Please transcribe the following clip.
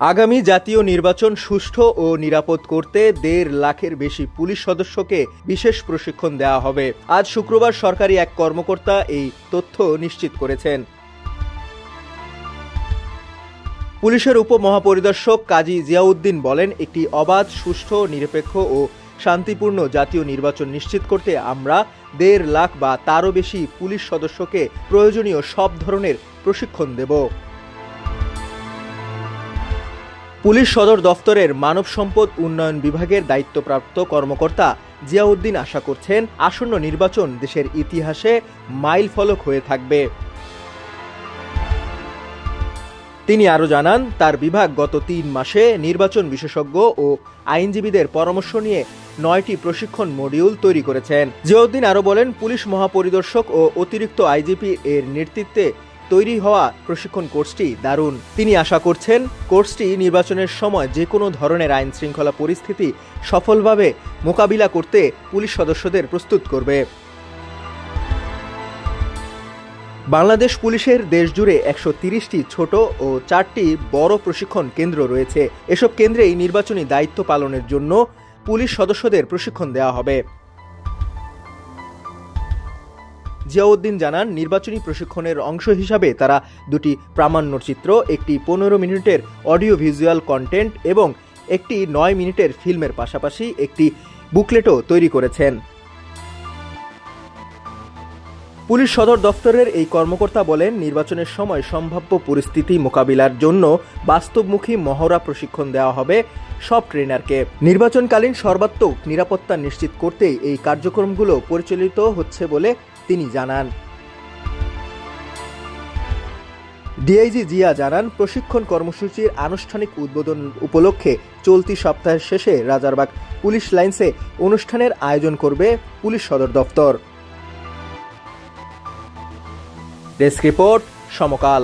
আগামী জাতীয় নির্বাচন সুষ্ঠু ও নিরাপদ করতে ১.৫ লাখের বেশি পুলিশ সদস্যকে বিশেষ প্রশিক্ষণ দেওয়া হবে। আজ শুক্রবার সরকারি এক কর্মকর্তা এই তথ্য নিশ্চিত করেছেন। পুলিশের উপমহাপরিদর্শক কাজী জিয়াউদ্দিন বলেন, একটি অবাধ, সুষ্ঠু, নিরপেক্ষ ও শান্তিপূর্ণ জাতীয় নির্বাচন নিশ্চিত করতে আমরা ১.৫ লাখ বা তারও বেশি পুলিশ সদস্যকে প্রয়োজনীয় সব ধরনের প্রশিক্ষণ দেব। পুলিশ সদর দফতরের মানব সম্পদ উন্নয়ন বিভাগের দায়িত্বপ্রাপ্ত কর্মকর্তা জিয়াউদ্দিন আশা করছেন, আসন্ন নির্বাচন দেশের ইতিহাসে মাইলফলক হয়ে থাকবে। তিনি আরও জানান, তার বিভাগ গত ৩ মাসে নির্বাচন বিশেষজ্ঞ ও আইনজীবীদের পরামর্শ নিয়ে ৯টি প্রশিক্ষণ মডিউল তৈরি করেছেন। জিয়াউদ্দিন আরও বলেন, পুলিশ মহাপরিদর্শক ও অতিরিক্ত আইজিপি এর নেতৃত্বে তৈরি হওয়া প্রশিক্ষণ কোর্সটি দারুণ। তিনি আশা করছেন, কোর্সটি নির্বাচনের সময় যে কোনো ধরনের আইন শৃঙ্খলা পরিস্থিতি সফলভাবে মোকাবিলা করতে পুলিশ সদস্যদের প্রস্তুত করবে। বাংলাদেশ পুলিশের দেশজুড়ে ১৩০টি ছোট ও ৪টি বড় প্রশিক্ষণ কেন্দ্র রয়েছে। এসব কেন্দ্রেই নির্বাচনী দায়িত্ব পালনের জন্য পুলিশ সদস্যদের প্রশিক্ষণ দেওয়া হবে। জিয়াউদ্দিন জানান, নির্বাচনী প্রশিক্ষণের অংশ হিসাবে তারা 2টি প্রামাণ্যচিত্র, একটি 15 মিনিটের অডিও ভিজুয়াল কন্টেন্ট এবং একটি 9 মিনিটের ফিল্মের পাশাপাশি একটি বুকলেটও তৈরি করেছেন। পুলিশ সদর দফতরের এই কর্মকর্তা বলেন, নির্বাচনের সময় সম্ভাব্য পরিস্থিতি মোকাবিলার জন্য বাস্তবমুখী মহড়া প্রশিক্ষণ দেওয়া হবে সব ট্রেনারকে। নির্বাচনকালীন সর্বাত্মক নিরাপত্তা নিশ্চিত করতেই এই কার্যক্রমগুলো পরিচালিত হচ্ছে বলে তিনি জানান। ডিআইজি জিয়া জানান, প্রশিক্ষণ কর্মসূচির আনুষ্ঠানিক উদ্বোধন উপলক্ষে চলতি সপ্তাহের শেষে রাজারবাগ পুলিশ লাইন্সে অনুষ্ঠানের আয়োজন করবে পুলিশ সদর দফতর। ডেস্ক রিপোর্ট, সমকাল।